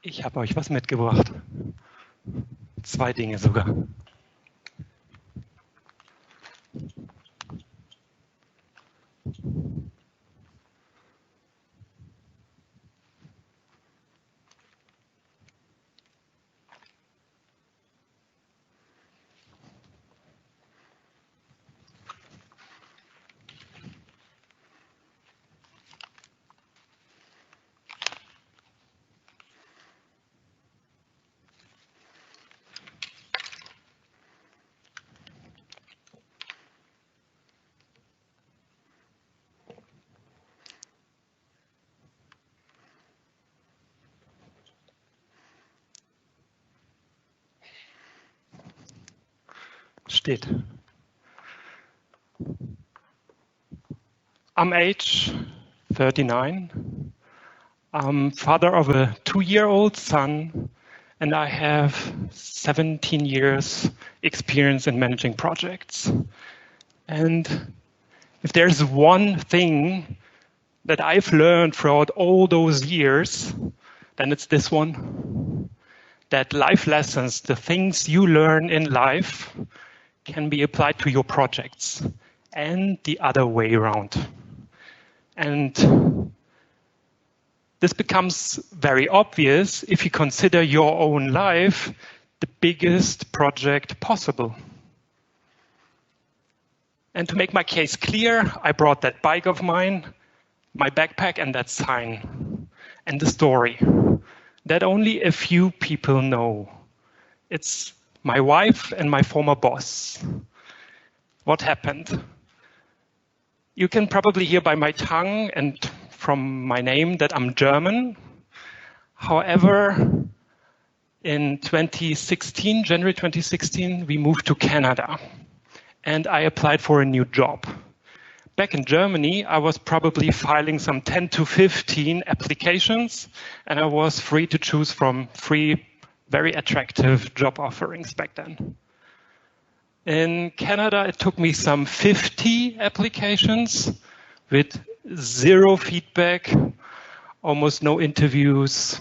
Ich habe euch was mitgebracht. 2 Dinge sogar. Steht. I'm age 39. I'm father of a 2-year-old son, and I have 17 years experience in managing projects. And if there's one thing that I've learned throughout all those years, then it's this one. That life lessons, the things you learn in life, can be applied to your projects and the other way around. And this becomes very obvious if you consider your own life the biggest project possible. And to make my case clear, I brought that bike of mine, my backpack, and that sign, and the story that only a few people know. It's my wife and my former boss. What happened? You can probably hear by my tongue and from my name that I'm German. However, in 2016, January 2016, we moved to Canada and I applied for a new job. Back in Germany, I was probably filing some 10 to 15 applications and I was free to choose from 3 very attractive job offerings back then. In Canada, it took me some 50 applications with 0 feedback, almost no interviews,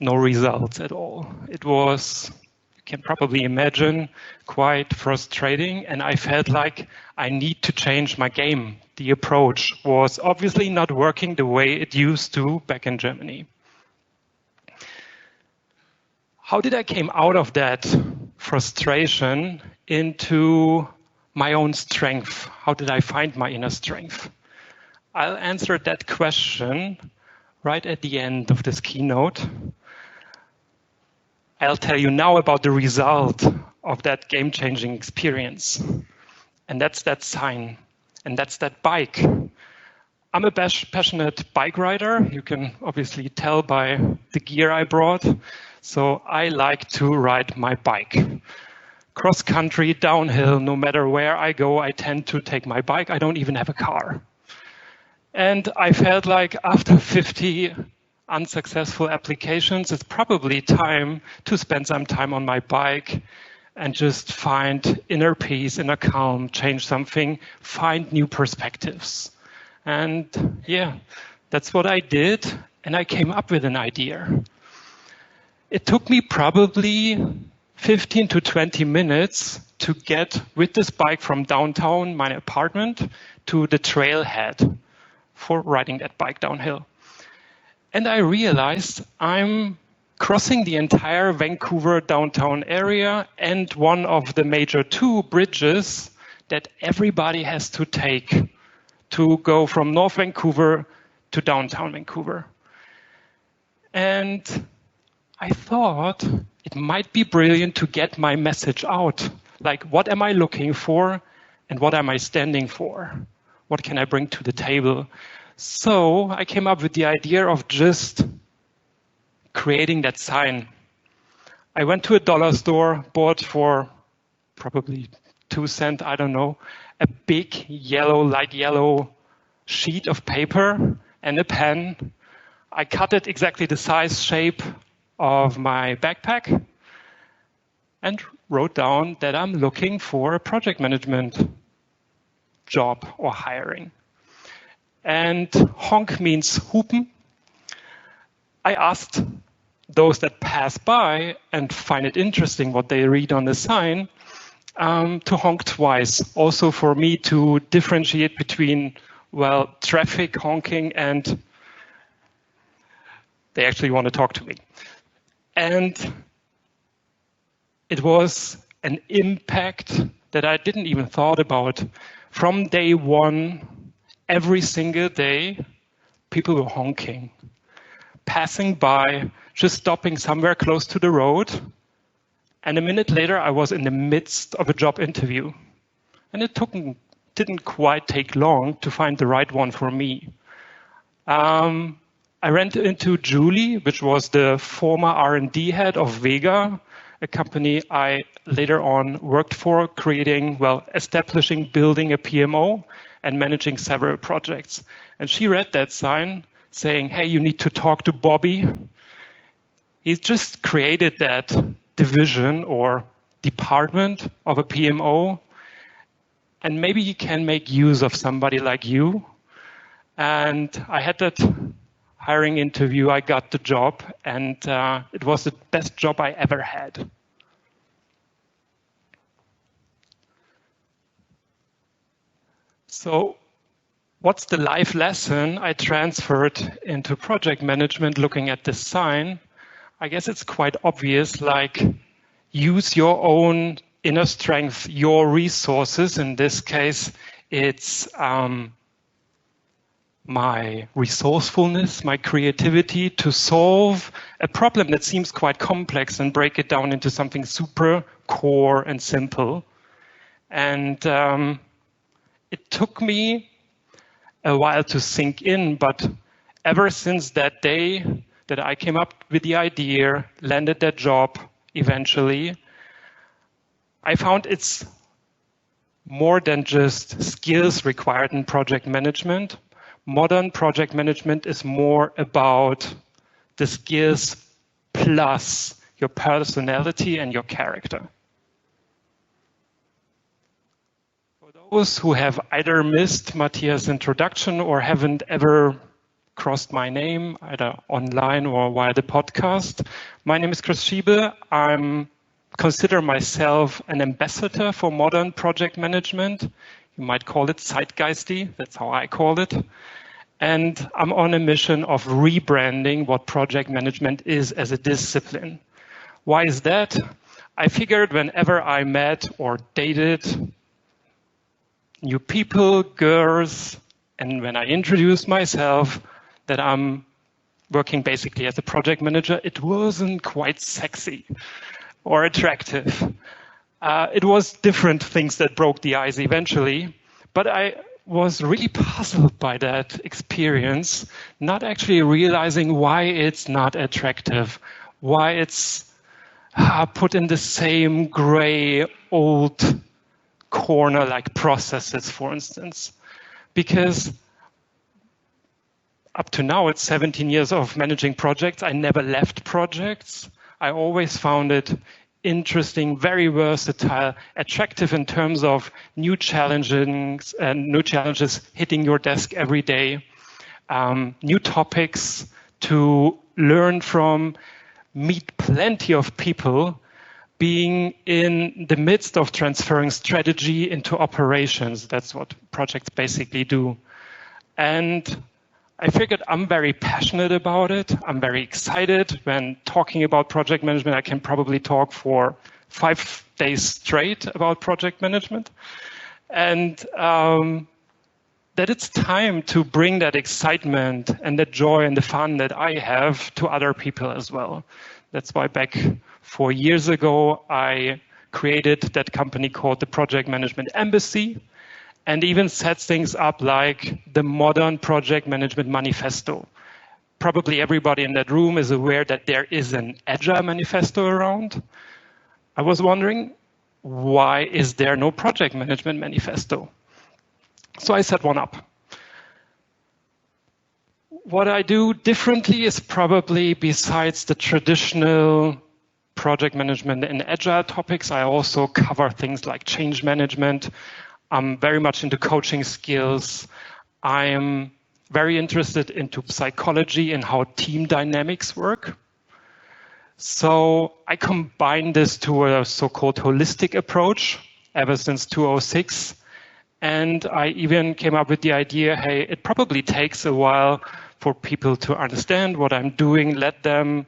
no results at all. It was, you can probably imagine, quite frustrating, and I felt like I need to change my game. The approach was obviously not working the way it used to back in Germany. How did I came out of that frustration into my own strength? How did I find my inner strength? I'll answer that question right at the end of this keynote. I'll tell you now about the result of that game-changing experience. And that's that sign. And that's that bike. I'm a passionate bike rider. You can obviously tell by the gear I brought. So I like to ride my bike. Cross country, downhill, no matter where I go, I tend to take my bike. I don't even have a car. And I felt like after 50 unsuccessful applications, it's probably time to spend some time on my bike and just find inner peace, inner calm, change something, find new perspectives. And yeah, that's what I did. And I came up with an idea. It took me probably 15 to 20 minutes to get with this bike from downtown, my apartment, to the trailhead for riding that bike downhill. And I realized I'm crossing the entire Vancouver downtown area and one of the major 2 bridges that everybody has to take to go from North Vancouver to downtown Vancouver. And I thought it might be brilliant to get my message out. Like, what am I looking for and what am I standing for? What can I bring to the table? So I came up with the idea of just creating that sign. I went to a dollar store, bought for probably 2 cents, I don't know, a big yellow, light yellow sheet of paper and a pen. I cut it exactly the size, shape of my backpack and wrote down that I'm looking for a project management job or hiring. And honk means hupen. I asked those that pass by and find it interesting what they read on the sign to honk twice. Also for me to differentiate between, well, traffic honking and they actually want to talk to me. And it was an impact that I didn't even thought about. From day one, every single day, people were honking, passing by, just stopping somewhere close to the road. And a minute later, I was in the midst of a job interview. And it didn't quite take long to find the right one for me. I ran into Julie, which was the former R&D head of Vega, a company I later on worked for, establishing, building a PMO and managing several projects. And she read that sign saying, hey, you need to talk to Bobby. He's just created that division or department of a PMO, and maybe he can make use of somebody like you. And I had that hiring interview, I got the job, and it was the best job I ever had. So what's the life lesson I transferred into project management looking at this sign? I guess it's quite obvious, like use your own inner strength, your resources. In this case, it's my resourcefulness, my creativity to solve a problem that seems quite complex and break it down into something super core and simple. And it took me a while to sink in, but ever since that day that I came up with the idea, landed that job eventually, I found it's more than just skills required in project management. Modern project management is more about the skills plus your personality and your character. For those who have either missed Matthias' introduction or haven't ever crossed my name, either online or via the podcast, my name is Chris Schiebel. I consider myself an ambassador for modern project management. You might call it zeitgeisty, that's how I call it. And I'm on a mission of rebranding what project management is as a discipline. Why is that? I figured whenever I met or dated new people, girls, and when I introduced myself that I'm working basically as a project manager, it wasn't quite sexy or attractive. It was different things that broke the ice eventually, but I was really puzzled by that experience, not actually realizing why it's not attractive, why it's put in the same gray old corner like processes, for instance. Because up to now, it's 17 years of managing projects. I never left projects. I always found it interesting, very versatile, attractive in terms of new challenges hitting your desk every day, new topics to learn from, meet plenty of people, being in the midst of transferring strategy into operations. That's what projects basically do. And I figured I'm very passionate about it. I'm very excited. When talking about project management, I can probably talk for 5 days straight about project management. And that it's time to bring that excitement and the joy and the fun that I have to other people as well. That's why back 4 years ago, I created that company called the Project Management Embassy, and even sets things up like the modern project management manifesto. Probably everybody in that room is aware that there is an Agile manifesto around. I was wondering, why is there no project management manifesto? So I set one up. What I do differently is probably, besides the traditional project management and Agile topics, I also cover things like change management. I'm very much into coaching skills. I'm very interested into psychology and how team dynamics work. So I combined this to a so-called holistic approach ever since 2006. And I even came up with the idea, hey, it probably takes a while for people to understand what I'm doing. Let them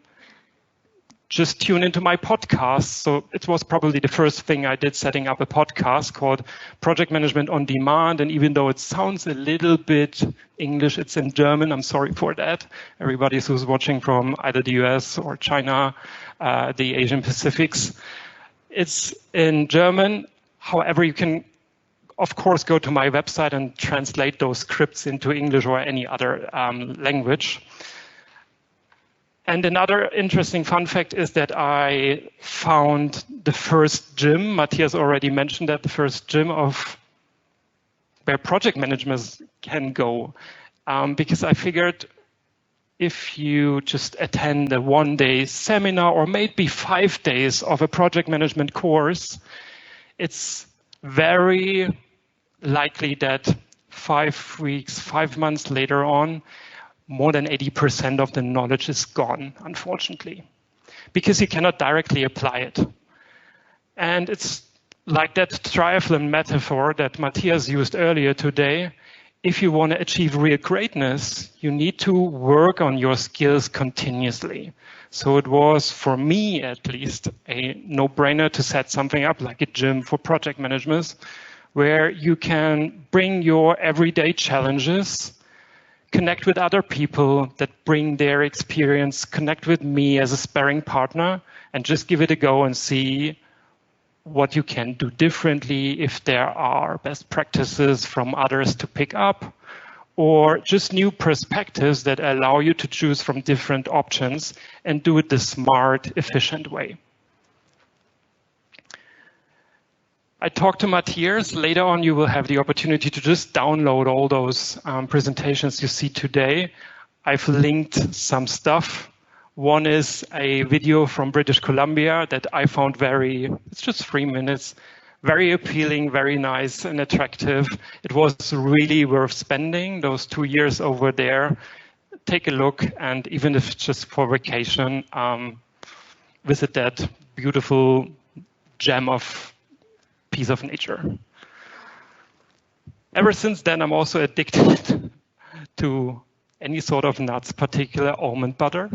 just tune into my podcast. So it was probably the first thing I did, setting up a podcast called Project Management on Demand. And even though it sounds a little bit English, it's in German. I'm sorry for that. Everybody who's watching from either the US or China, the Asian Pacifics, it's in German. However, you can, of course, go to my website and translate those scripts into English or any other language. And another interesting fun fact is that I found the first gym. Matthias already mentioned that, the first gym of where project managers can go. Because I figured if you just attend a one-day seminar or maybe 5 days of a project management course, it's very likely that 5 weeks, 5 months later on, more than 80% of the knowledge is gone, unfortunately, because you cannot directly apply it. And it's like that triathlon metaphor that Matthias used earlier today. If you want to achieve real greatness, you need to work on your skills continuously. So it was, for me at least, a no-brainer to set something up like a gym for project management, where you can bring your everyday challenges, connect with other people that bring their experience, connect with me as a sparring partner, and just give it a go and see what you can do differently, if there are best practices from others to pick up, or just new perspectives that allow you to choose from different options and do it the smart, efficient way. I talked to Matthias. Later on, you will have the opportunity to just download all those presentations you see today. I've linked some stuff. One is a video from British Columbia that I found it's just 3 minutes, very appealing, very nice and attractive. It was really worth spending those 2 years over there. Take a look, and even if it's just for vacation, visit that beautiful gem of piece of nature. Ever since then, I'm also addicted to any sort of nuts, particular almond butter.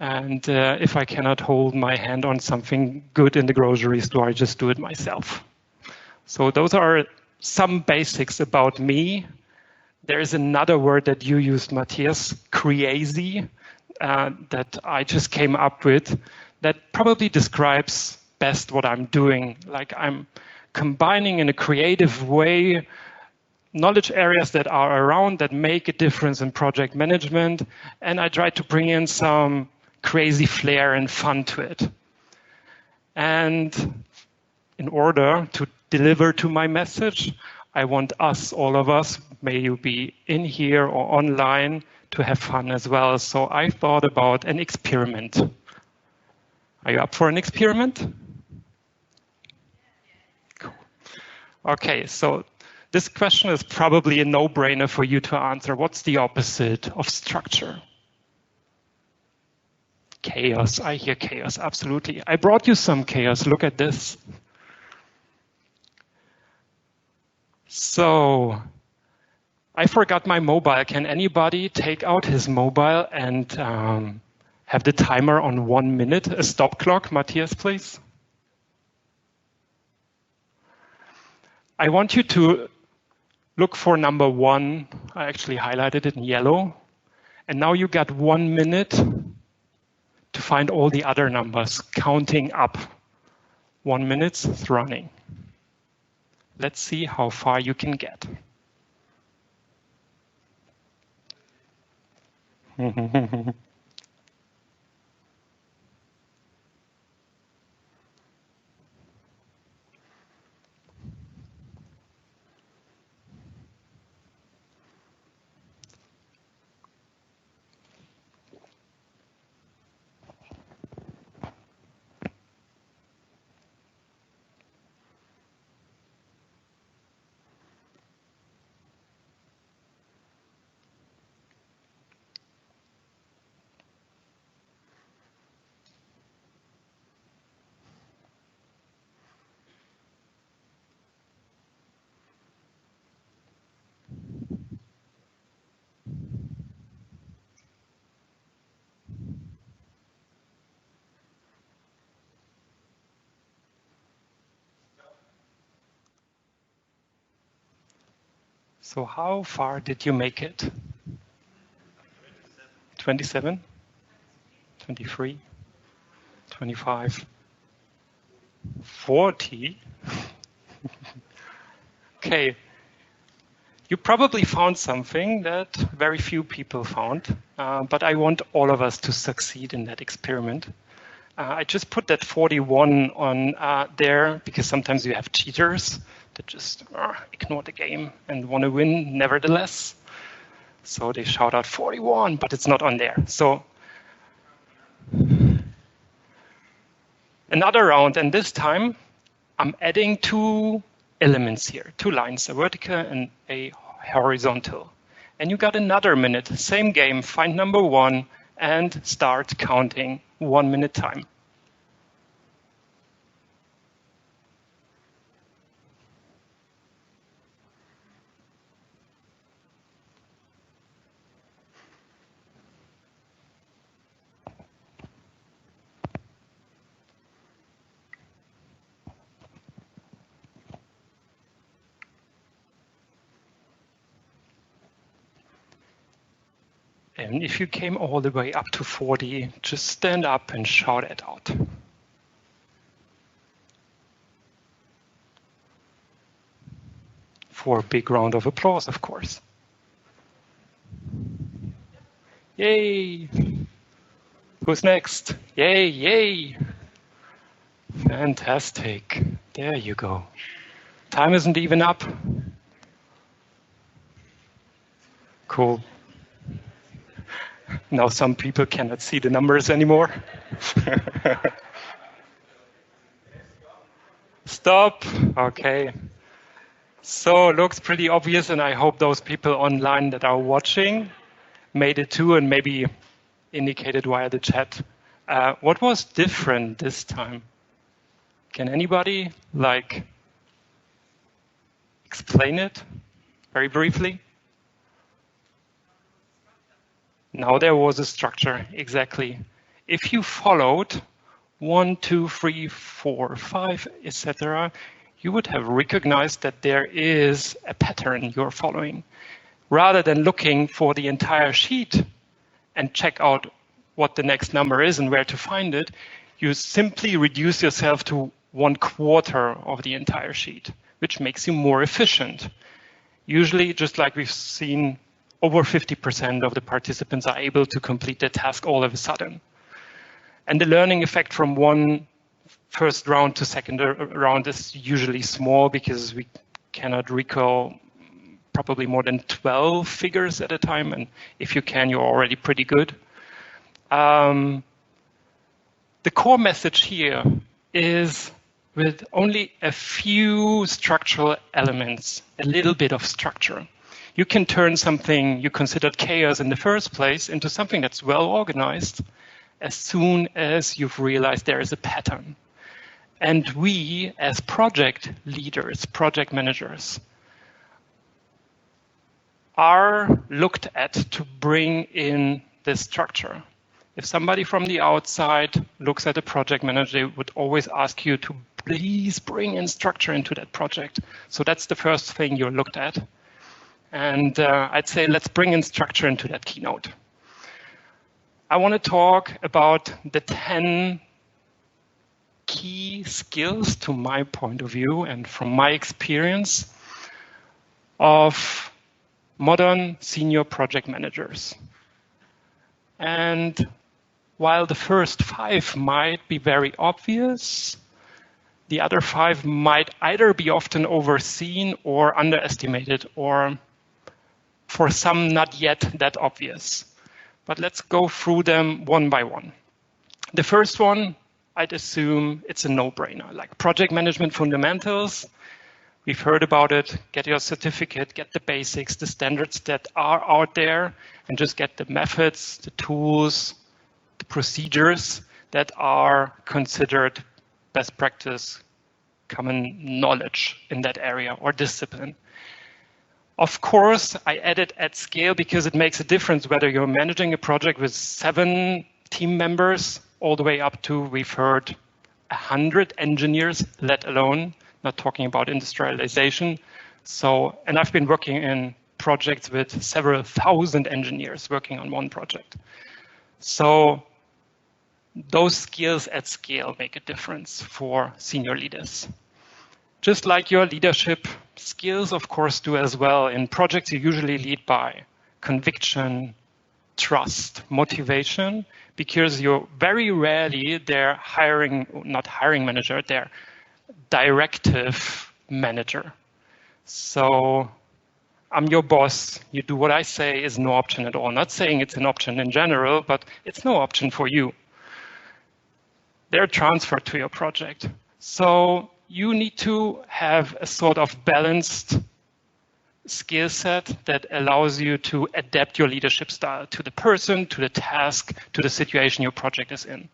And if I cannot hold my hand on something good in the grocery store, I just do it myself. So those are some basics about me. There is another word that you used, Matthias, crazy, that I just came up with that probably describes best what I'm doing. Like, I'm combining in a creative way knowledge areas that are around that make a difference in project management, and I try to bring in some crazy flair and fun to it. And in order to deliver to my message, I want us, all of us, may you be in here or online, to have fun as well. So I thought about an experiment. Are you up for an experiment? Cool. Okay, so this question is probably a no-brainer for you to answer. What's the opposite of structure? Chaos. I hear chaos, absolutely. I brought you some chaos. Look at this. So, I forgot my mobile. Can anybody take out his mobile and have the timer on 1 minute? A stop clock, Matthias, please. I want you to look for number 1. I actually highlighted it in yellow. And now you got 1 minute to find all the other numbers, counting up. 1 minute is running. Let's see how far you can get. So how far did you make it? 27? 23? 25? 40? Okay. You probably found something that very few people found, but I want all of us to succeed in that experiment. I just put that 41 on there because sometimes you have cheaters that just ignore the game and want to win nevertheless. So they shout out 41, but it's not on there. So another round, and this time I'm adding 2 elements here, 2 lines, a vertical and a horizontal. And you got another minute, same game, find number 1 and start counting 1 minute time. And if you came all the way up to 40, just stand up and shout it out. For a big round of applause, of course. Yay! Who's next? Yay, yay! Fantastic. There you go. Time isn't even up. Cool. Now some people cannot see the numbers anymore. Stop. Okay. So it looks pretty obvious, and I hope those people online that are watching made it too, and maybe indicated via the chat. What was different this time? Can anybody explain it very briefly? Now there was a structure, exactly. If you followed 1, 2, 3, 4, 5, etc., you would have recognized that there is a pattern you're following. Rather than looking for the entire sheet and check out what the next number is and where to find it, you simply reduce yourself to 1/4 of the entire sheet, which makes you more efficient. Usually, just like we've seen, over 50% of the participants are able to complete the task all of a sudden. And the learning effect from one first round to second round is usually small because we cannot recall probably more than 12 figures at a time. And if you can, you're already pretty good. The core message here is with only a few structural elements, a little bit of structure, you can turn something you considered chaos in the first place into something that's well organized as soon as you've realized there is a pattern. And we, as project leaders, project managers, are looked at to bring in this structure. If somebody from the outside looks at a project manager, they would always ask you to please bring in structure into that project. So that's the first thing you're looked at. And I'd say let's bring in structure into that keynote. I want to talk about the 10 key skills, to my point of view and from my experience, of modern senior project managers. And while the first 5 might be very obvious, the other 5 might either be often overseen or underestimated, or for some not yet that obvious. But let's go through them one by one. The first one, I'd assume it's a no-brainer, like project management fundamentals. We've heard about it. Get your certificate, get the basics, the standards that are out there, and just get the methods, the tools, the procedures that are considered best practice, common knowledge in that area or discipline. Of course, I added at scale because it makes a difference whether you're managing a project with 7 team members all the way up to, we've heard, 100 engineers, let alone, not talking about industrialization. So, and I've been working in projects with several thousand engineers working on one project. So those skills at scale make a difference for senior leaders. Just like your leadership skills, of course, do as well. In projects, you usually lead by conviction, trust, motivation, because you're very rarely their not hiring manager, their directive manager. So I'm your boss, you do what I say is no option at all. Not saying it's an option in general, but it's no option for you. They're transferred to your project. So you need to have a sort of balanced skill set that allows you to adapt your leadership style to the person, to the task, to the situation your project is in.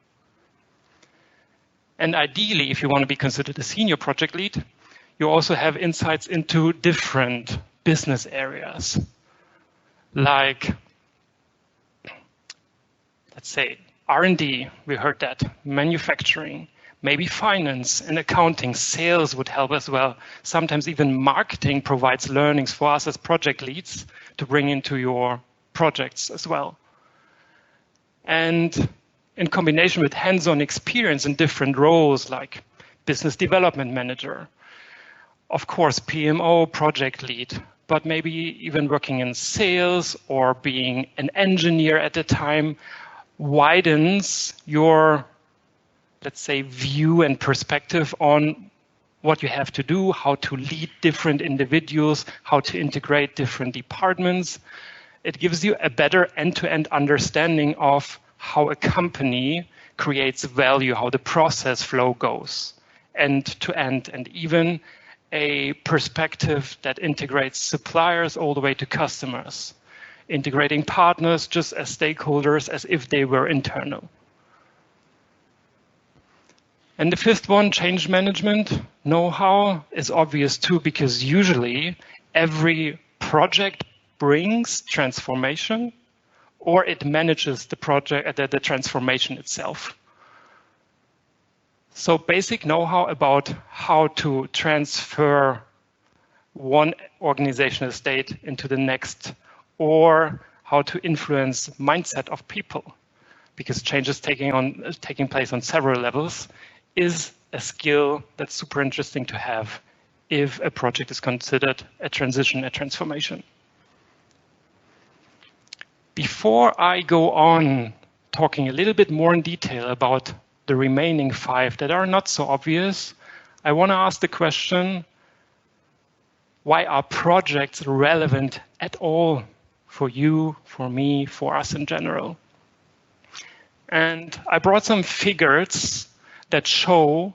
And ideally, if you want to be considered a senior project lead, you also have insights into different business areas, like, let's say, R&D, we heard that, manufacturing, maybe finance and accounting, sales would help as well. Sometimes even marketing provides learnings for us as project leads to bring into your projects as well. And in combination with hands-on experience in different roles like business development manager, of course, PMO, project lead, but maybe even working in sales or being an engineer at the time, widens your, let's say, view and perspective on what you have to do, how to lead different individuals, how to integrate different departments. It gives you a better end-to-end understanding of how a company creates value, how the process flow goes end-to-end, and even a perspective that integrates suppliers all the way to customers, integrating partners just as stakeholders as if they were internal. And the fifth one, change management know-how, is obvious too, because usually every project brings transformation or it manages the project, the transformation itself. So basic know-how about how to transfer one organizational state into the next, or how to influence mindset of people, because change is taking place on several levels, is a skill that's super interesting to have if a project is considered a transition, a transformation. Before I go on talking a little bit more in detail about the remaining 5 that are not so obvious, I want to ask the question, why are projects relevant at all for you, for me, for us in general? And I brought some figures that show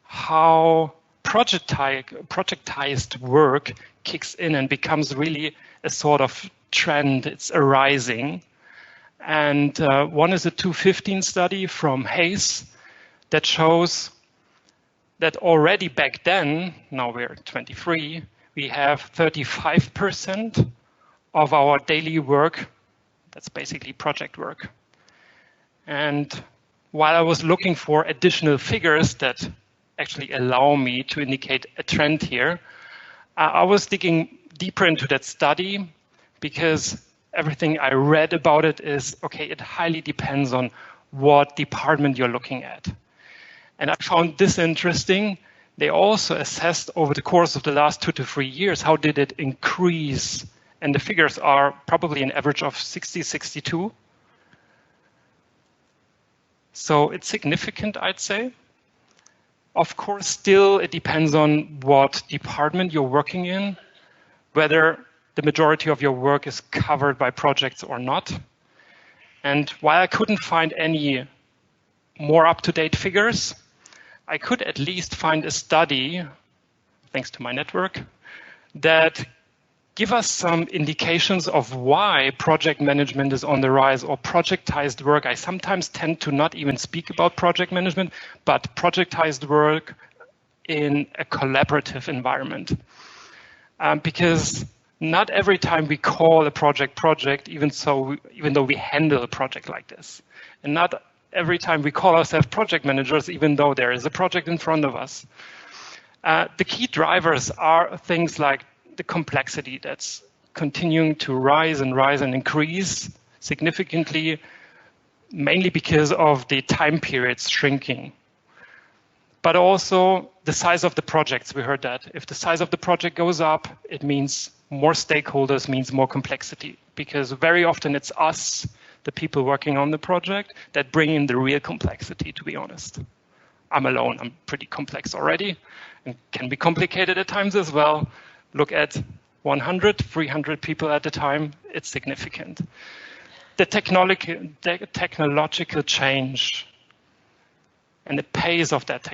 how projectized work kicks in and becomes really a sort of trend. It's arising. And one is a 2015 study from Hayes that shows that already back then, now we're 23, we have 35% of our daily work that's basically project work. And while I was looking for additional figures that actually allow me to indicate a trend here, I was digging deeper into that study, because everything I read about it is, okay, it highly depends on what department you're looking at. And I found this interesting. They also assessed over the course of the last 2 to 3 years, how did it increase? And the figures are probably an average of 60, 62. So it's significant, I'd say. Of course, still it depends on what department you're working in, whether the majority of your work is covered by projects or not. And while I couldn't find any more up-to-date figures, I could at least find a study, thanks to my network, that give us some indications of why project management is on the rise, or projectized work. I sometimes tend to not even speak about project management, but projectized work in a collaborative environment. Because not every time we call a project, even though we handle a project like this. And not every time we call ourselves project managers, even though there is a project in front of us. The key drivers are things like the complexity that's continuing to rise and increase significantly, mainly because of the time periods shrinking. But also the size of the projects, we heard that. If the size of the project goes up, it means more stakeholders, means more complexity. Because very often it's us, the people working on the project, that bring in the real complexity, to be honest. I'm alone, I'm pretty complex already, and can be complicated at times as well. Look at 100, 300 people at a time, it's significant. The technological change and the pace of that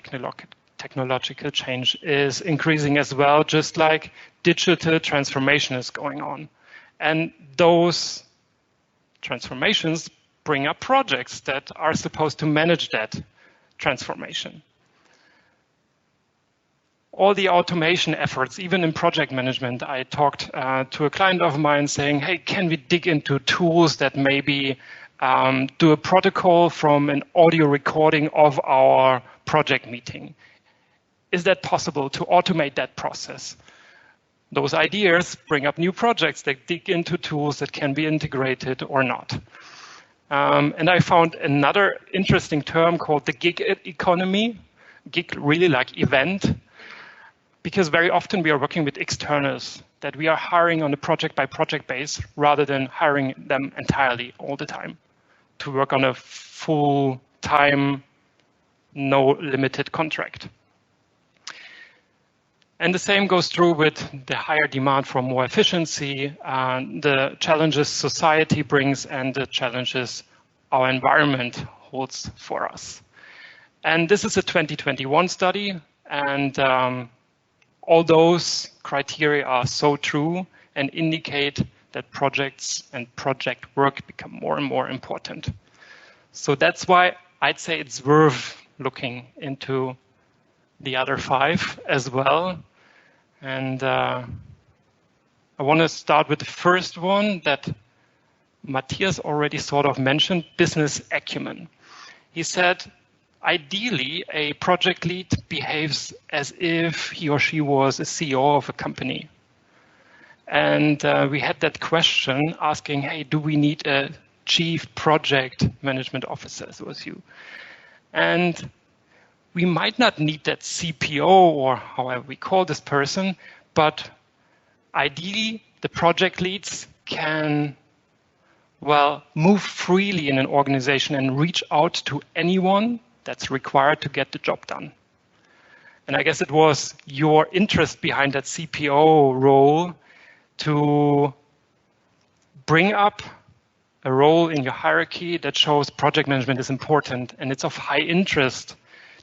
technological change is increasing as well, just like digital transformation is going on. And those transformations bring up projects that are supposed to manage that transformation. All the automation efforts, even in project management, I talked to a client of mine saying, hey, can we dig into tools that maybe do a protocol from an audio recording of our project meeting? Is that possible to automate that process? Those ideas bring up new projects that dig into tools that can be integrated or not. And I found another interesting term called the gig economy, gig really like event, because very often we are working with externals that we are hiring on a project by project base rather than hiring them entirely all the time to work on a full-time, no limited contract. And the same goes true with the higher demand for more efficiency, the challenges society brings, and the challenges our environment holds for us. And this is a 2021 study, and all those criteria are so true and indicate that projects and project work become more and more important. So that's why I'd say it's worth looking into the other 5 as well. And I want to start with the first one that Matthias already sort of mentioned, business acumen. He said, ideally, a project lead behaves as if he or she was a CEO of a company. And we had that question asking, hey, do we need a chief project management officer? So it was you. And we might not need that CPO or however we call this person, but ideally the project leads can, well, move freely in an organization and reach out to anyone that's required to get the job done. And I guess it was your interest behind that CPO role to bring up a role in your hierarchy that shows project management is important and it's of high interest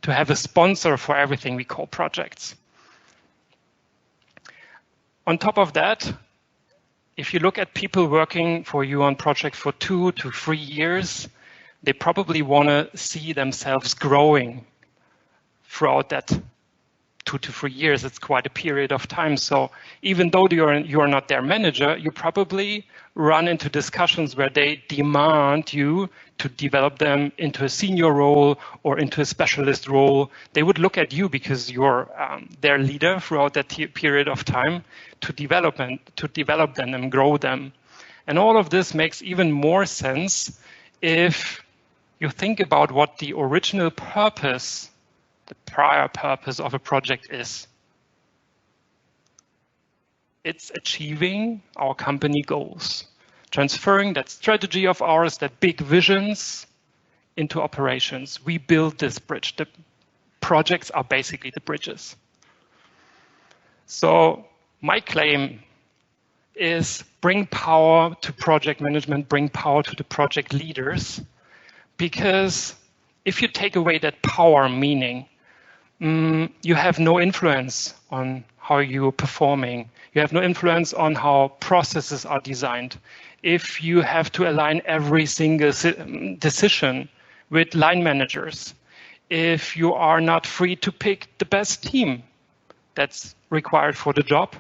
to have a sponsor for everything we call projects. On top of that, if you look at people working for you on project for 2 to 3 years, they probably want to see themselves growing throughout that 2 to 3 years. It's quite a period of time. So even though you're not their manager, you probably run into discussions where they demand you to develop them into a senior role or into a specialist role. They would look at you because you're their leader throughout that period of time to develop them and grow them. And all of this makes even more sense if you think about what the original purpose, the prior purpose of a project is. It's achieving our company goals, transferring that strategy of ours, that big visions into operations. We build this bridge. The projects are basically the bridges. So my claim is bring power to project management, bring power to the project leaders, because if you take away that power meaning, you have no influence on how you're performing. You have no influence on how processes are designed. If you have to align every single decision with line managers, if you are not free to pick the best team that's required for the job,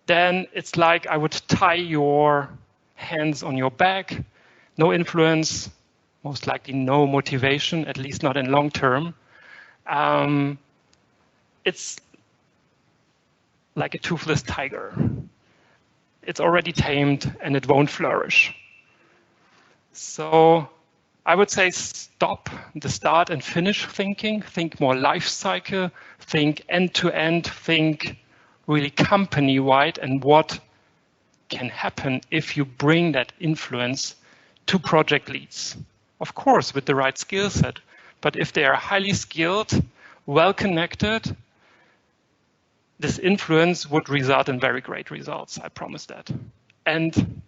then it's like I would tie your hands on your back, no influence, most likely no motivation, at least not in long term. It's like a toothless tiger. it's already tamed and it won't flourish. So I would say stop the start and finish thinking, think more life cycle, think end-to-end, think really company-wide and what can happen if you bring that influence to project leads. Of course, with the right skill set, but if they are highly skilled, well-connected, this influence would result in very great results, I promise that. And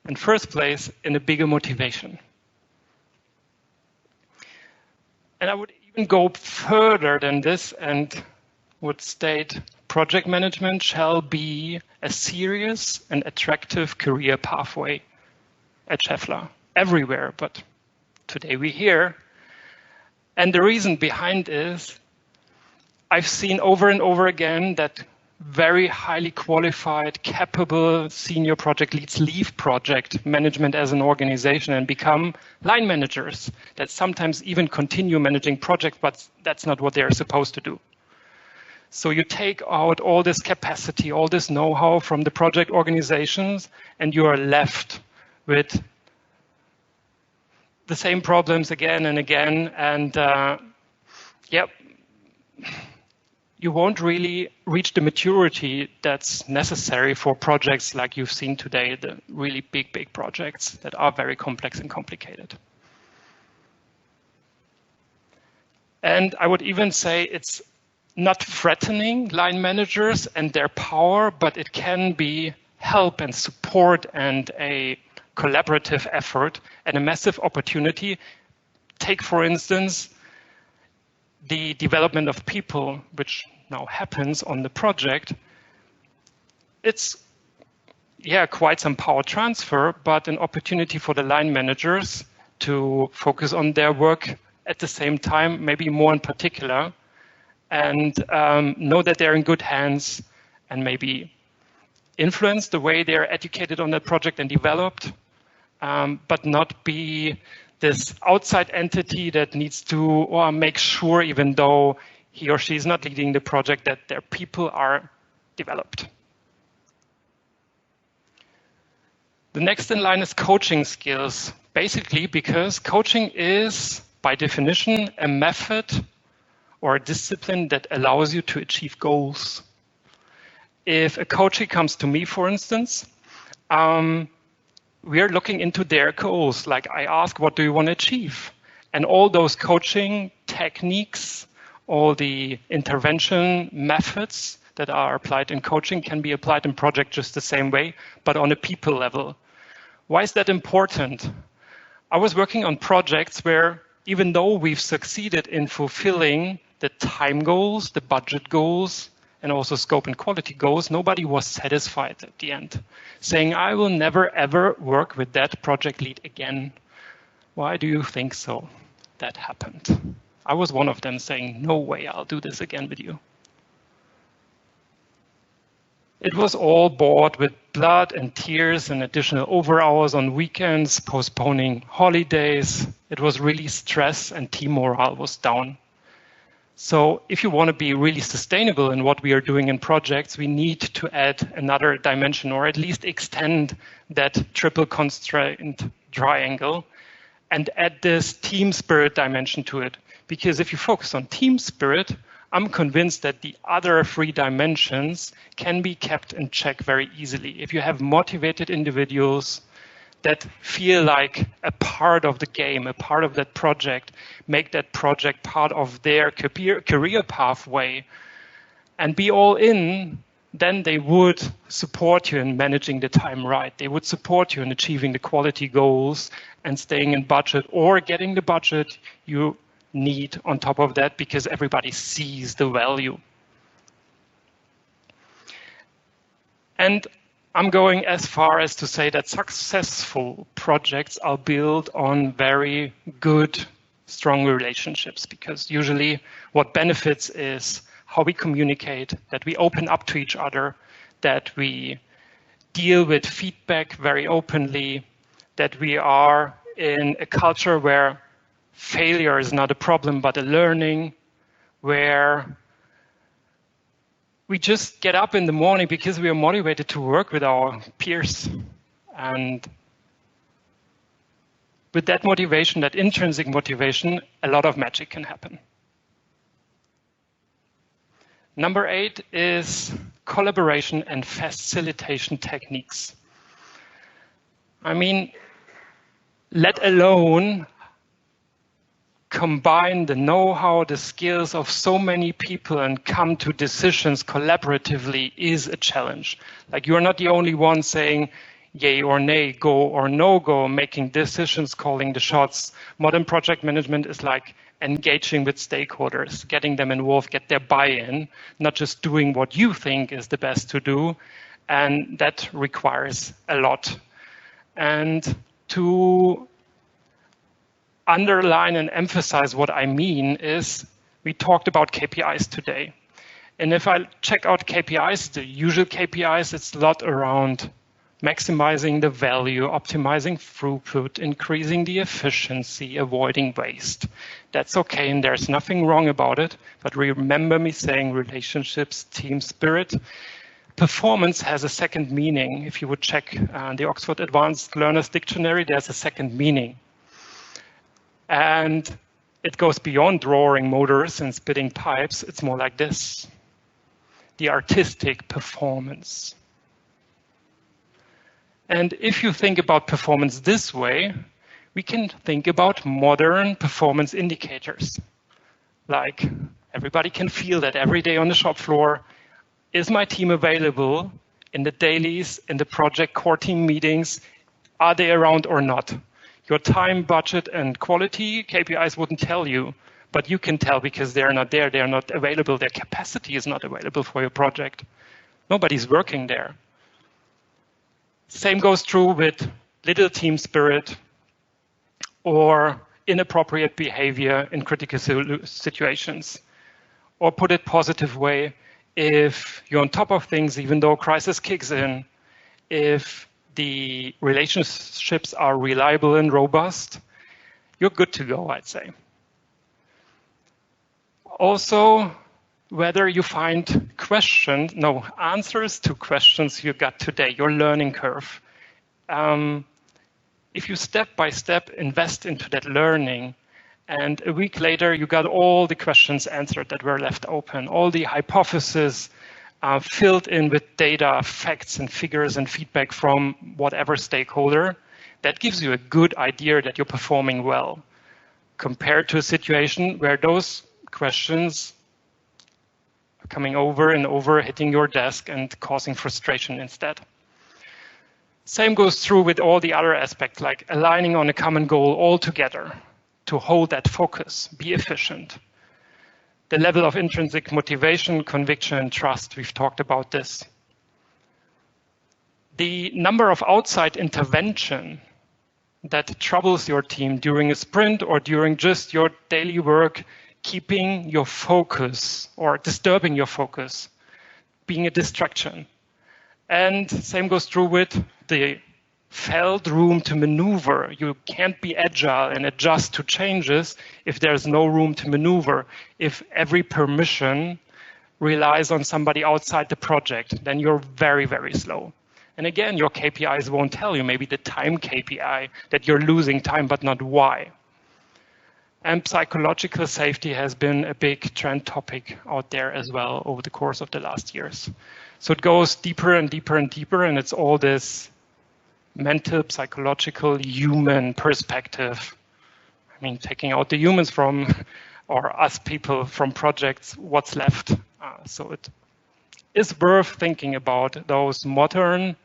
in first place, in a bigger motivation. And I would even go further than this and would state project management shall be a serious and attractive career pathway at Schaeffler, everywhere, but today we're here. And the reason behind is I've seen over and over again that very highly qualified, capable senior project leads leave project management as an organization and become line managers that sometimes even continue managing projects, but that's not what they're supposed to do. So you take out all this capacity, all this know-how from the project organizations, and you are left with the same problems again and again. And you won't really reach the maturity that's necessary for projects like you've seen today, the really big projects that are very complex and complicated. And I would even say it's not threatening line managers and their power, but it can be help and support and a collaborative effort and a massive opportunity. Take, for instance, the development of people, which now happens on the project. It's, quite some power transfer, but an opportunity for the line managers to focus on their work at the same time, maybe more in particular, and know that they're in good hands and maybe influence the way they're educated on that project and developed, but not be this outside entity that needs to make sure, even though he or she is not leading the project, that their people are developed. The next in line is coaching skills, basically because coaching is, by definition, a method or a discipline that allows you to achieve goals. If a coachee comes to me, for instance, we are looking into their goals. Like I ask, what do you want to achieve? And all those coaching techniques, all the intervention methods that are applied in coaching can be applied in project just the same way, but on a people level. Why is that important? I was working on projects where even though we've succeeded in fulfilling the time goals, the budget goals, and also scope and quality goals, nobody was satisfied at the end, saying, I will never ever work with that project lead again. Why do you think so? That happened. I was one of them saying, no way, I'll do this again with you. It was all bought with blood and tears and additional overhours on weekends, postponing holidays. It was really stress and team morale was down. So if you want to be really sustainable in what we are doing in projects, we need to add another dimension or at least extend that triple constraint triangle and add this team spirit dimension to it. Because if you focus on team spirit, I'm convinced that the other three dimensions can be kept in check very easily. If you have motivated individuals that feel like a part of the game, a part of that project, make that project part of their career pathway, and be all in, then they would support you in managing the time right. They would support you in achieving the quality goals and staying in budget or getting the budget you need on top of that because everybody sees the value. And I'm going as far as to say that successful projects are built on very good, strong relationships because usually what benefits is how we communicate, that we open up to each other, that we deal with feedback very openly, that we are in a culture where failure is not a problem but a learning, where we just get up in the morning because we are motivated to work with our peers. And with that motivation, that intrinsic motivation, a lot of magic can happen. Number 8 is collaboration and facilitation techniques. I mean, let alone combine the know-how, the skills of so many people and come to decisions collaboratively is a challenge. Like, you're not the only one saying yay or nay, go or no go, making decisions, calling the shots. Modern project management is like engaging with stakeholders, getting them involved, get their buy-in, not just doing what you think is the best to do. And that requires a lot. And to underline and emphasize what I mean is, we talked about KPIs today. And if I check out KPIs, the usual KPIs, it's a lot around maximizing the value, optimizing throughput, increasing the efficiency, avoiding waste. That's okay, and there's nothing wrong about it. But remember me saying relationships, team spirit. Performance has a second meaning. If you would check the Oxford Advanced Learners Dictionary, there's a second meaning. And it goes beyond roaring motors and spitting pipes. It's more like this: the artistic performance. And if you think about performance this way, we can think about modern performance indicators. Like, everybody can feel that every day on the shop floor. Is my team available in the dailies, in the project core team meetings? Are they around or not? Your time, budget, and quality KPIs wouldn't tell you, but you can tell because they're not there, they're not available, their capacity is not available for your project. Nobody's working there. Same goes true with little team spirit or inappropriate behavior in critical situations. Or put it positive way, if you're on top of things, even though crisis kicks in, if the relationships are reliable and robust, you're good to go, I'd say. Also, whether you find answers to questions you got today, your learning curve. If you step by step invest into that learning, and a week later you got all the questions answered that were left open, all the hypotheses filled in with data, facts, and figures and feedback from whatever stakeholder, that gives you a good idea that you're performing well, compared to a situation where those questions are coming over and over, hitting your desk and causing frustration instead. Same goes through with all the other aspects, like aligning on a common goal all together to hold that focus, be efficient. The level of intrinsic motivation, conviction, and trust, we've talked about this. The number of outside intervention that troubles your team during a sprint or during just your daily work, keeping your focus or disturbing your focus, being a distraction. And same goes true with the felt room to maneuver. You can't be agile and adjust to changes if there's no room to maneuver. If every permission relies on somebody outside the project, then you're very, very slow. And again, your KPIs won't tell you, maybe the time KPI, that you're losing time, but not why. And psychological safety has been a big trend topic out there as well over the course of the last years. So it goes deeper and deeper and deeper, and it's all this mental, psychological, human perspective. I mean, taking out the humans from, or us people from projects, what's left? So it is worth thinking about those modern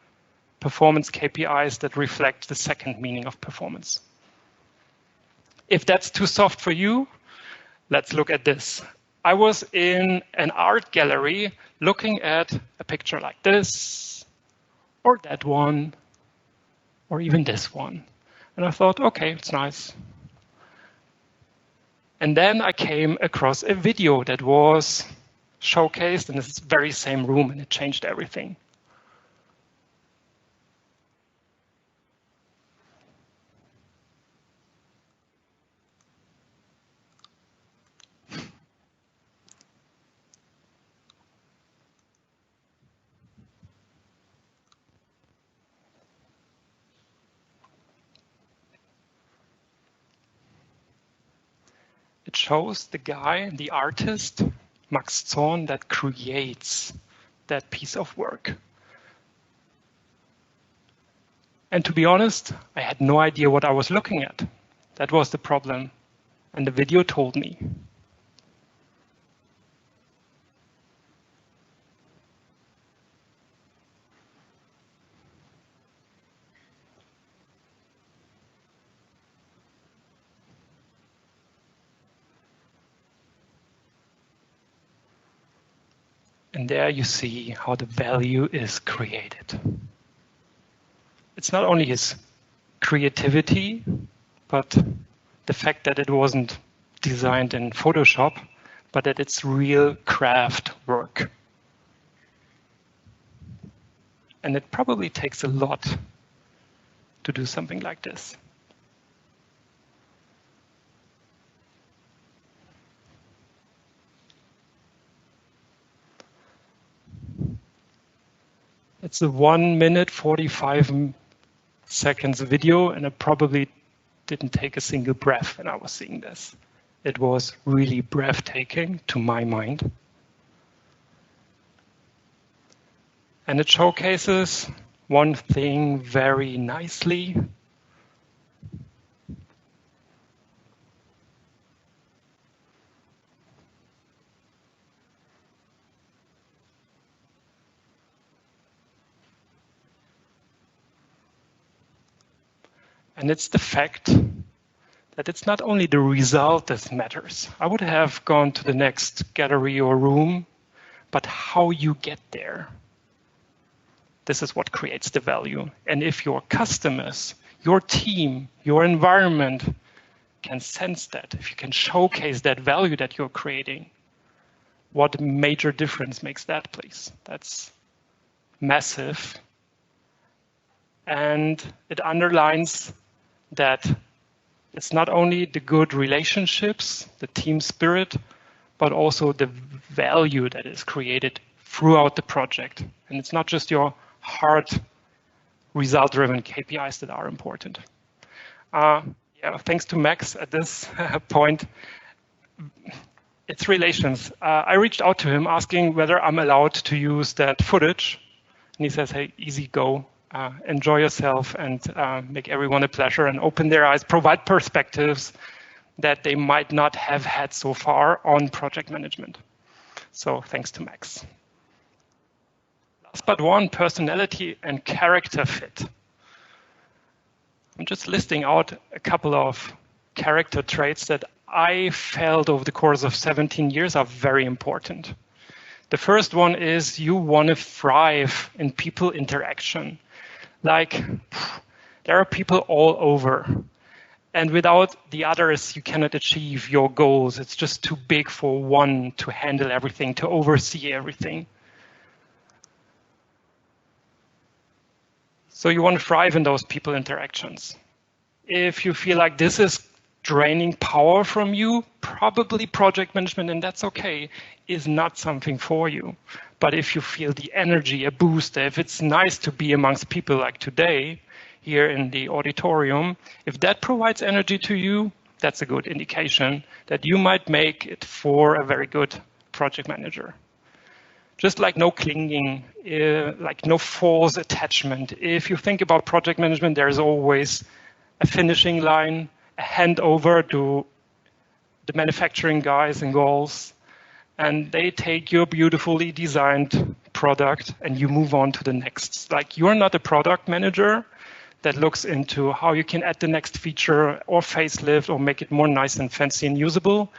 performance KPIs that reflect the second meaning of performance. If that's too soft for you, let's look at this. I was in an art gallery looking at a picture like this, or that one, or even this one. And I thought, okay, it's nice. And then I came across a video that was showcased in this very same room, and it changed everything. It shows the guy, the artist, Max Zorn, that creates that piece of work. And to be honest, I had no idea what I was looking at. That was the problem. And the video told me. And there you see how the value is created. It's not only his creativity, but the fact that it wasn't designed in Photoshop, but that it's real craft work. And it probably takes a lot to do something like this. It's a 1 minute, 45 seconds video, and I probably didn't take a single breath when I was seeing this. It was really breathtaking to my mind. And it showcases one thing very nicely. And it's the fact that it's not only the result that matters. I would have gone to the next gallery or room, but how you get there. This is what creates the value. And if your customers, your team, your environment can sense that, if you can showcase that value that you're creating, what major difference makes that, please? That's massive. And it underlines that it's not only the good relationships, the team spirit, but also the value that is created throughout the project. And it's not just your hard result-driven KPIs that are important. Thanks to Max at this point. It's relations. I reached out to him asking whether I'm allowed to use that footage. And he says, hey, easy go. Enjoy yourself and make everyone a pleasure and open their eyes, provide perspectives that they might not have had so far on project management. So thanks to Max. Last but one, personality and character fit. I'm just listing out a couple of character traits that I felt over the course of 17 years are very important. The first one is you want to thrive in people interaction. Like, there are people all over. And without the others, you cannot achieve your goals. It's just too big for one to handle everything, to oversee everything. So you want to thrive in those people interactions. If you feel like this is draining power from you, probably project management, and that's okay, is not something for you. But if you feel the energy, a boost, if it's nice to be amongst people like today, here in the auditorium, if that provides energy to you, that's a good indication that you might make it for a very good project manager. Just like no clinging, like no false attachment. If you think about project management, there's always a finishing line, a handover to the manufacturing guys and girls, and they take your beautifully designed product and you move on to the next. Like, you're not a product manager that looks into how you can add the next feature or facelift or make it more nice and fancy and usable.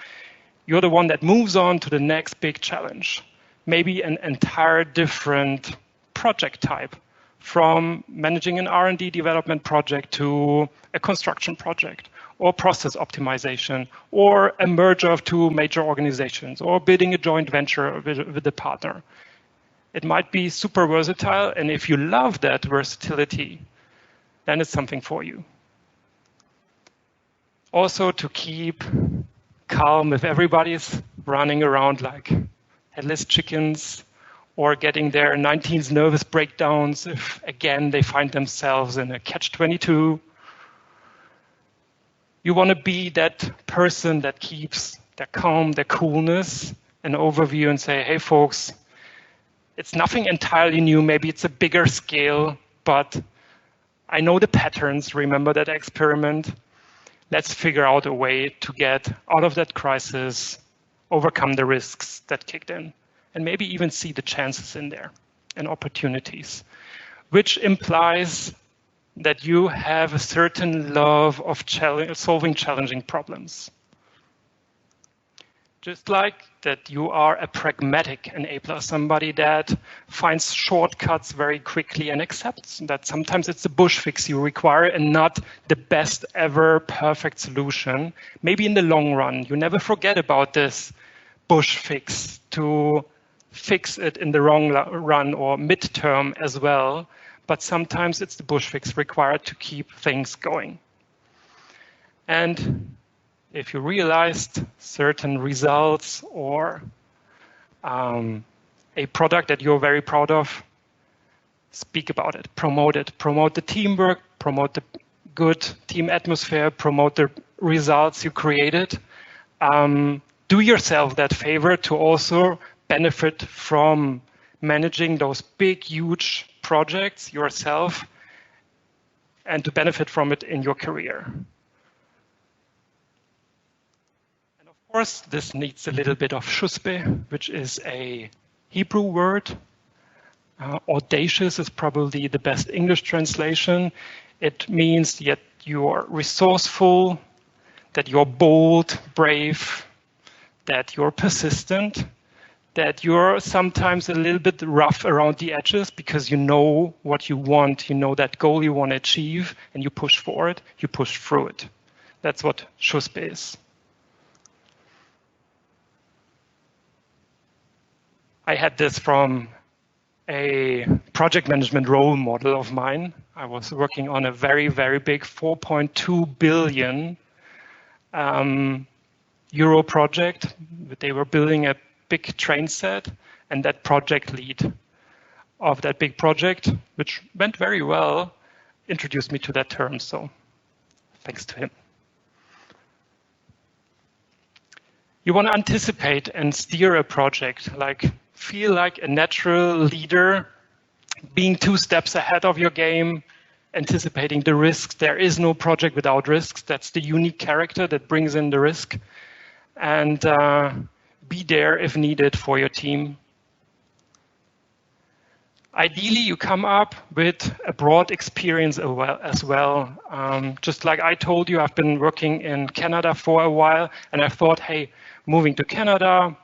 You're the one that moves on to the next big challenge. Maybe an entire different project type, from managing an R&D development project to a construction project, or process optimization, or a merger of two major organizations, or building a joint venture with a partner. It might be super versatile, and if you love that versatility, then it's something for you. Also, to keep calm if everybody's running around like headless chickens, or getting their 19th nervous breakdowns if, again, they find themselves in a catch-22. You want to be that person that keeps their calm, their coolness, an overview and say, hey folks, it's nothing entirely new. Maybe it's a bigger scale, but I know the patterns. Remember that experiment. Let's figure out a way to get out of that crisis, overcome the risks that kicked in, and maybe even see the chances in there and opportunities, which implies that you have a certain love of solving challenging problems. Just like that you are a pragmatic enabler, somebody that finds shortcuts very quickly and accepts that sometimes it's a bush fix you require and not the best ever perfect solution. Maybe in the long run, you never forget about this bush fix to fix it in the long run or midterm as well. But sometimes it's the bush fix required to keep things going. And if you realized certain results or a product that you're very proud of, speak about it, promote the teamwork, promote the good team atmosphere, promote the results you created. Do yourself that favor to also benefit from managing those big, huge projects yourself and to benefit from it in your career. Of course, this needs a little bit of chuspe, which is a Hebrew word. Audacious is probably the best English translation. It means that you're resourceful, that you're bold, brave, that you're persistent, that you're sometimes a little bit rough around the edges because you know what you want, you know that goal you want to achieve, and you push for it, you push through it. That's what chuspe is. I had this from a project management role model of mine. I was working on a very, very big 4.2 billion euro project. They were building a big train set, and that project lead of that big project, which went very well, introduced me to that term. So thanks to him. You want to anticipate and steer a project, like feel like a natural leader, being 2 steps ahead of your game, anticipating the risks. There is no project without risks. That's the unique character that brings in the risk. And be there if needed for your team. Ideally, you come up with a broad experience as well. Just like I told you, I've been working in Canada for a while, and I thought, hey, moving to Canada,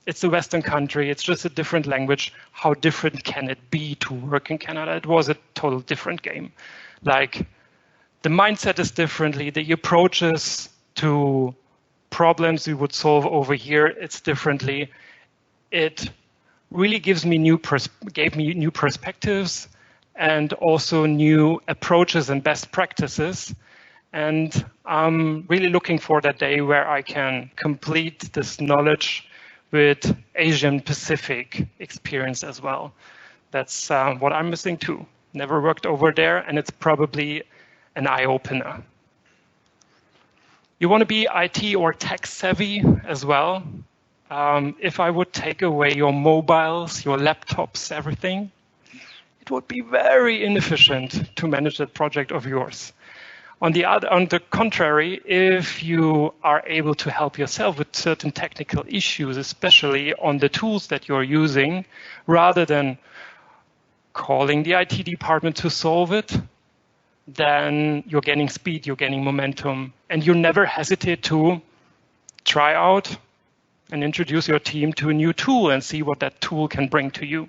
it's a Western country, it's just a different language. How different can it be to work in Canada? It was a total different game. Like, the mindset is differently, the approaches to problems we would solve over here, it's differently. It really gave me new perspectives and also new approaches and best practices. And I'm really looking for that day where I can complete this knowledge with Asian Pacific experience as well. That's what I'm missing too. Never worked over there, and it's probably an eye-opener. You want to be IT or tech savvy as well. If I would take away your mobiles, your laptops, everything, it would be very inefficient to manage that project of yours. On the contrary, if you are able to help yourself with certain technical issues, especially on the tools that you're using, rather than calling the IT department to solve it, then you're gaining speed, you're gaining momentum, and you never hesitate to try out and introduce your team to a new tool and see what that tool can bring to you.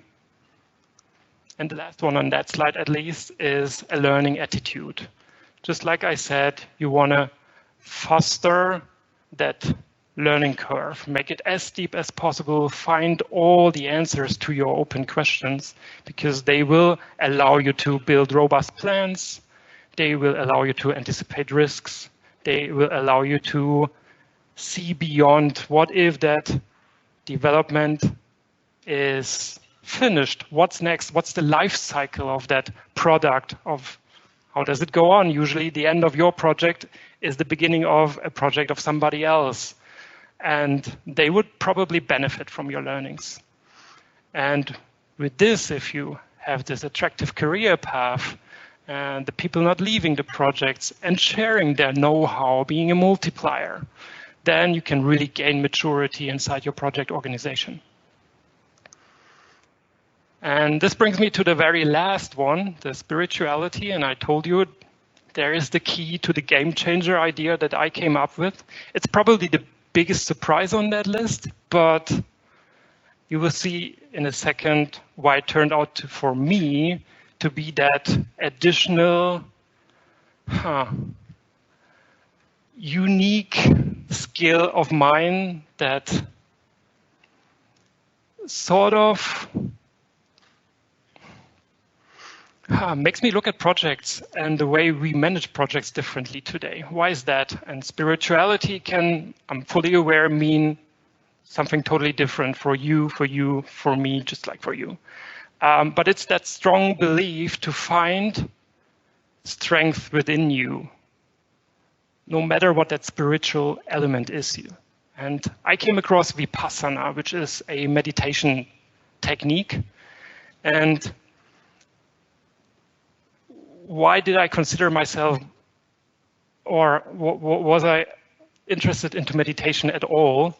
And the last one on that slide, at least, is a learning attitude. Just like I said, you want to foster that learning curve, make it as steep as possible, find all the answers to your open questions, because they will allow you to build robust plans, they will allow you to anticipate risks, they will allow you to see beyond what if that development is finished, what's next, what's the life cycle of that product, of How does it go on? Usually the end of your project is the beginning of a project of somebody else. And they would probably benefit from your learnings. And with this, if you have this attractive career path, and the people not leaving the projects and sharing their know-how, being a multiplier, then you can really gain maturity inside your project organization. And this brings me to the very last one, the spirituality. And I told you there is the key to the game changer idea that I came up with. It's probably the biggest surprise on that list, but you will see in a second why it turned out for me to be that additional unique skill of mine that sort of makes me look at projects and the way we manage projects differently today. Why is that? And spirituality can, I'm fully aware, mean something totally different for you, for me, just like for you. But it's that strong belief to find strength within you, no matter what that spiritual element is. And I came across Vipassana, which is a meditation technique. And why did I consider myself, or was I interested into meditation at all?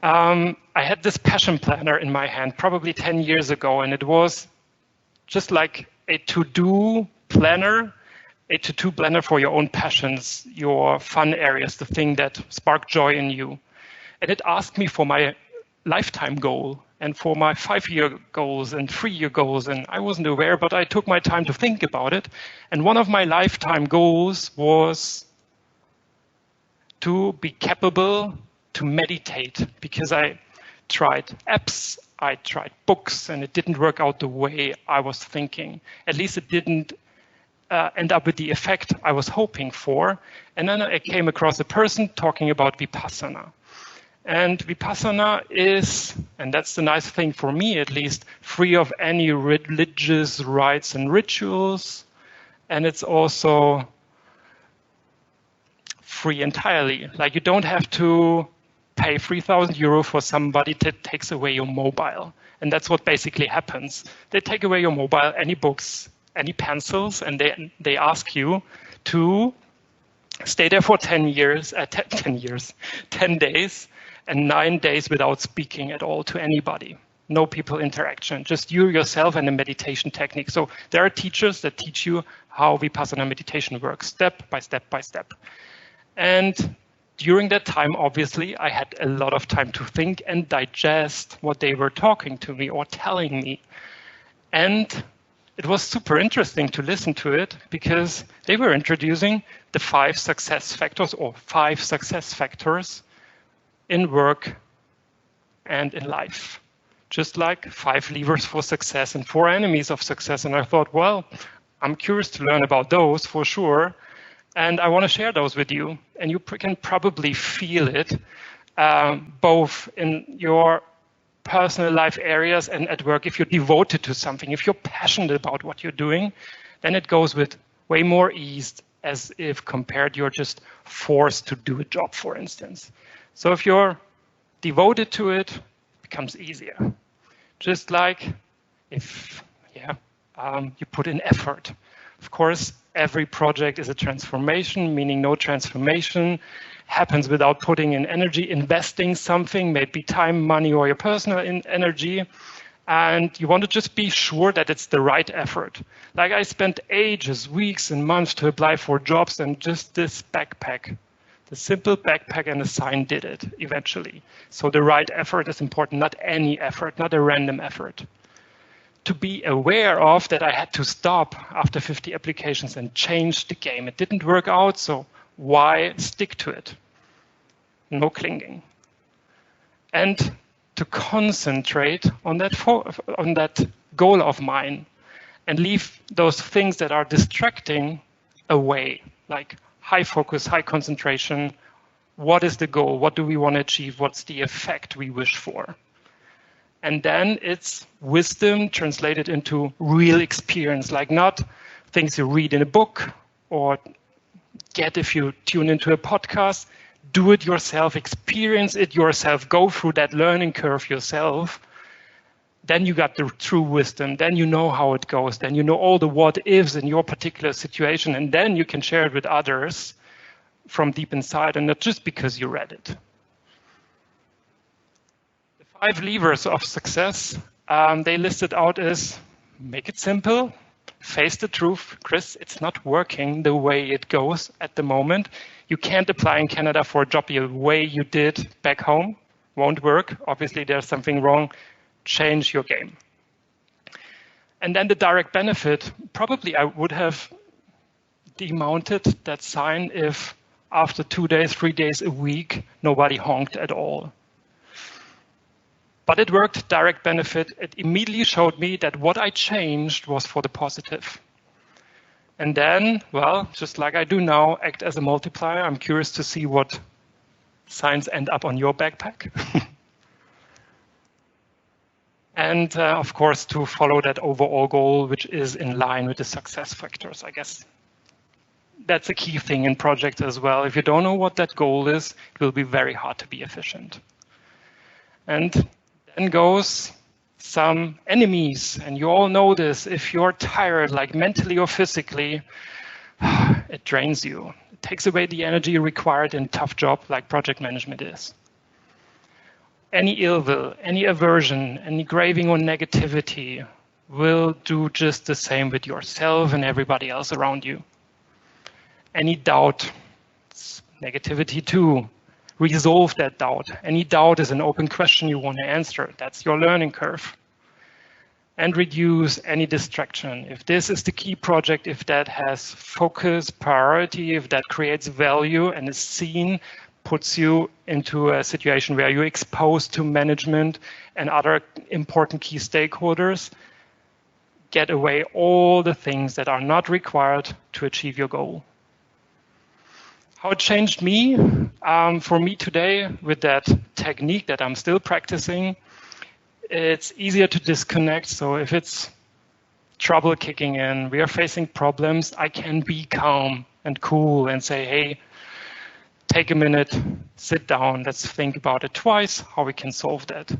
I had this passion planner in my hand probably 10 years ago, and it was just like a to-do planner, for your own passions, your fun areas, the thing that spark joy in you. And it asked me for my lifetime goal and for my 5-year goals and 3-year goals. And I wasn't aware, but I took my time to think about it. And one of my lifetime goals was to be capable to meditate, because I tried apps, I tried books, and it didn't work out the way I was thinking. At least it didn't end up with the effect I was hoping for. And then I came across a person talking about Vipassana. And Vipassana is, and that's the nice thing for me at least, free of any religious rites and rituals. And it's also free entirely. Like, you don't have to pay 3,000 euro for somebody that takes away your mobile. And that's what basically happens. They take away your mobile, any books, any pencils, and they ask you to stay there for 10 days, and 9 days without speaking at all to anybody. No people interaction, just you, yourself, and a meditation technique. So there are teachers that teach you how Vipassana meditation works, step by step by step. And during that time, obviously, I had a lot of time to think and digest what they were talking to me or telling me. And it was super interesting to listen to it, because they were introducing the 5 success factors, or 5 success factors in work and in life. Just like 5 levers for success and 4 enemies of success. And I thought, well, I'm curious to learn about those for sure. And I want to share those with you. And you can probably feel it, both in your personal life areas and at work. If you're devoted to something, if you're passionate about what you're doing, then it goes with way more ease, as if compared you're just forced to do a job, for instance. So if you're devoted to it, it becomes easier. Just like if you put in effort. Of course, every project is a transformation, meaning no transformation happens without putting in energy, investing something, maybe time, money, or your personal energy. And you want to just be sure that it's the right effort. Like, I spent ages, weeks, and months to apply for jobs, and just this backpack, the simple backpack and a sign did it eventually. So the right effort is important, not any effort, not a random effort. To be aware of that, I had to stop after 50 applications and change the game. It didn't work out, so why stick to it? No clinging. And to concentrate on that goal of mine and leave those things that are distracting away, like high focus, high concentration. What is the goal? What do we want to achieve? What's the effect we wish for? And then it's wisdom translated into real experience, like not things you read in a book or get if you tune into a podcast. Do it yourself, experience it yourself, go through that learning curve yourself. Then you got the true wisdom. Then you know how it goes. Then you know all the what ifs in your particular situation. And then you can share it with others from deep inside and not just because you read it. The 5 levers of success, they listed out as make it simple, face the truth. Chris, it's not working the way it goes at the moment. You can't apply in Canada for a job the way you did back home. Won't work. Obviously, there's something wrong. Change your game. And then the direct benefit, probably I would have demounted that sign if after 2 days, 3 days a week, nobody honked at all. But it worked, direct benefit. It immediately showed me that what I changed was for the positive. And then, well, just like I do now, act as a multiplier. I'm curious to see what signs end up on your backpack. And of course, to follow that overall goal, which is in line with the success factors. I guess that's a key thing in projects as well. If you don't know what that goal is, it will be very hard to be efficient. And then goes some enemies. And you all know this. If you're tired, like mentally or physically, it drains you. It takes away the energy required in a tough job like project management is. Any ill will, any aversion, any craving or negativity will do just the same with yourself and everybody else around you. Any doubt, it's negativity too. Resolve that doubt. Any doubt is an open question you want to answer. That's your learning curve. And reduce any distraction. If this is the key project, if that has focus, priority, if that creates value and is seen, puts you into a situation where you're exposed to management and other important key stakeholders, get away all the things that are not required to achieve your goal. How it changed me, for me today with that technique that I'm still practicing, it's easier to disconnect. So if it's trouble kicking in, we are facing problems, I can be calm and cool and say, hey, take a minute, sit down, let's think about it twice, how we can solve that.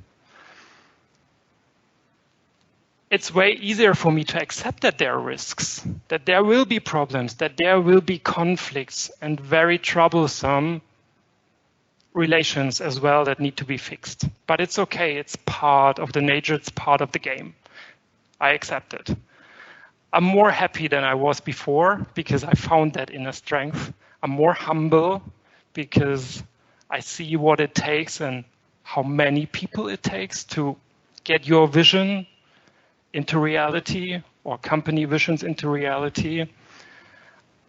It's way easier for me to accept that there are risks, that there will be problems, that there will be conflicts and very troublesome relations as well that need to be fixed. But it's okay, it's part of the nature, it's part of the game. I accept it. I'm more happy than I was before because I found that inner strength. I'm more humble because I see what it takes and how many people it takes to get your vision into reality or company visions into reality.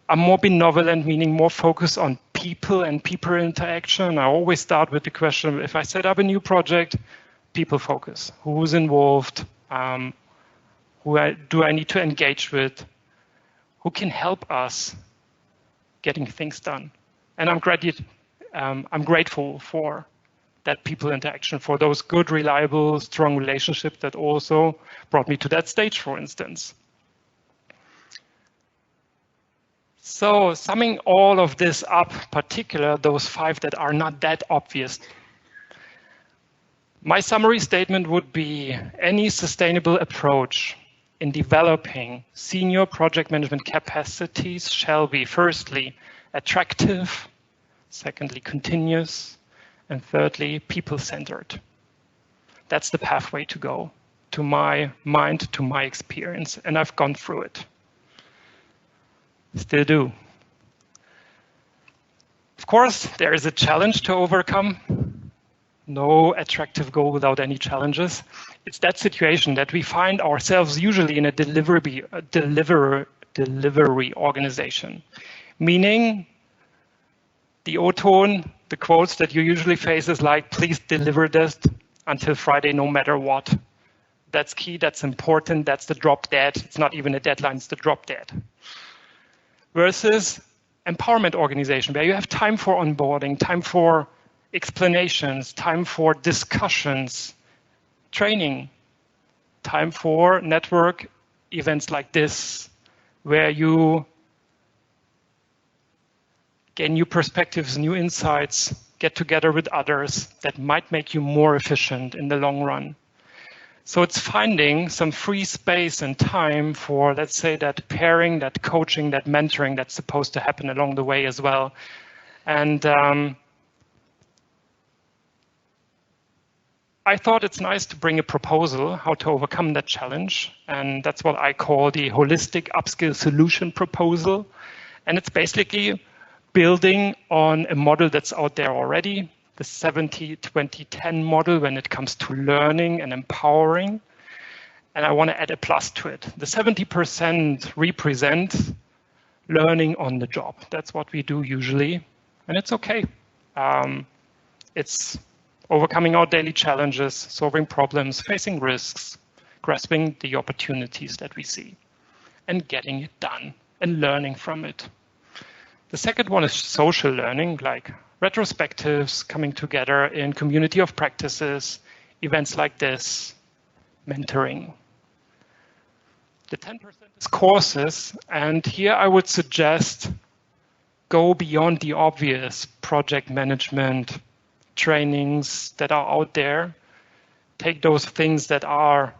I'm more benevolent, meaning more focused on people and people interaction. I always start with the question, if I set up a new project, people focus. Who's involved? Do I need to engage with? Who can help us getting things done? And I'm grateful for that people interaction, for those good, reliable, strong relationships that also brought me to that stage, for instance. So summing all of this up, particular those 5 that are not that obvious, my summary statement would be any sustainable approach in developing senior project management capacities shall be firstly attractive, secondly continuous, and thirdly people-centered. That's the pathway to go, to my mind, to my experience, and I've gone through it. Still do. Of course, there is a challenge to overcome. No attractive goal without any challenges. It's that situation that we find ourselves usually in a delivery organization, meaning the O-tone, the quotes that you usually face is like, please deliver this until Friday, no matter what. That's key, that's important, that's the drop dead. It's not even a deadline, it's the drop dead. Versus empowerment organization, where you have time for onboarding, time for explanations, time for discussions, training, time for network events like this, where you gain new perspectives, new insights, get together with others that might make you more efficient in the long run. So it's finding some free space and time for, let's say, that pairing, that coaching, that mentoring that's supposed to happen along the way as well. And I thought it's nice to bring a proposal how to overcome that challenge. And that's what I call the holistic upskill solution proposal. And it's basically building on a model that's out there already, the 70-20-10 model when it comes to learning and empowering. And I want to add a plus to it. The 70% represent learning on the job. That's what we do usually. And it's okay. It's overcoming our daily challenges, solving problems, facing risks, grasping the opportunities that we see, and getting it done and learning from it. The second one is social learning, like retrospectives, coming together in community of practices, events like this, mentoring. The 10% is courses, and here I would suggest go beyond the obvious project management trainings that are out there. Take those things that are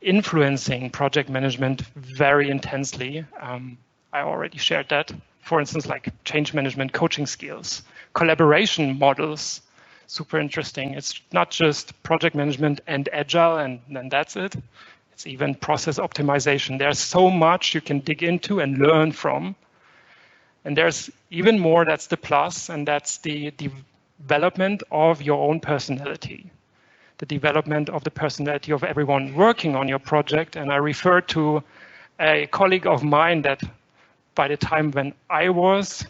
influencing project management very intensely. I already shared that. For instance, like change management coaching skills, collaboration models, super interesting. It's not just project management and agile and then that's it. It's even process optimization. There's so much you can dig into and learn from. And there's even more, that's the plus, and that's the development of your own personality, the development of the personality of everyone working on your project. And I refer to a colleague of mine that by the time when I was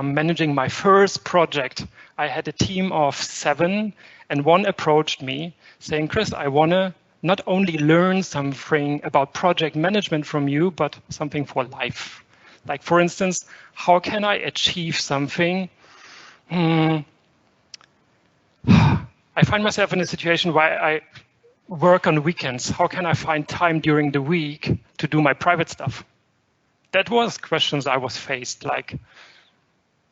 managing my first project, I had a team of 7, and one approached me saying, Chris, I want to not only learn something about project management from you, but something for life. Like, for instance, how can I achieve something? I find myself in a situation where I work on weekends. How can I find time during the week to do my private stuff? That was questions I was faced. Like,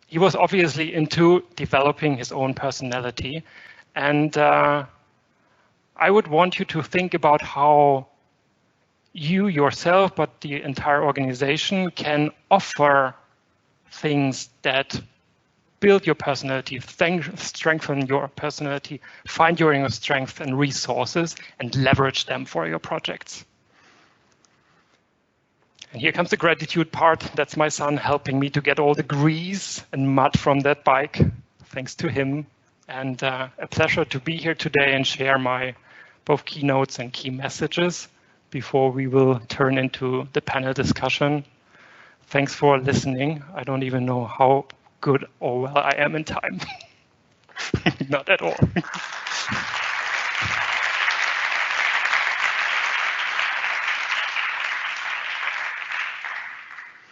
he was obviously into developing his own personality. And I would want you to think about how you yourself, but the entire organization, can offer things that build your personality, strengthen your personality, find your inner strength and resources, and leverage them for your projects. And here comes the gratitude part. That's my son helping me to get all the grease and mud from that bike. Thanks to him. And a pleasure to be here today and share my both keynotes and key messages before we will turn into the panel discussion. Thanks for listening. I don't even know how good or well I am in time. Not at all.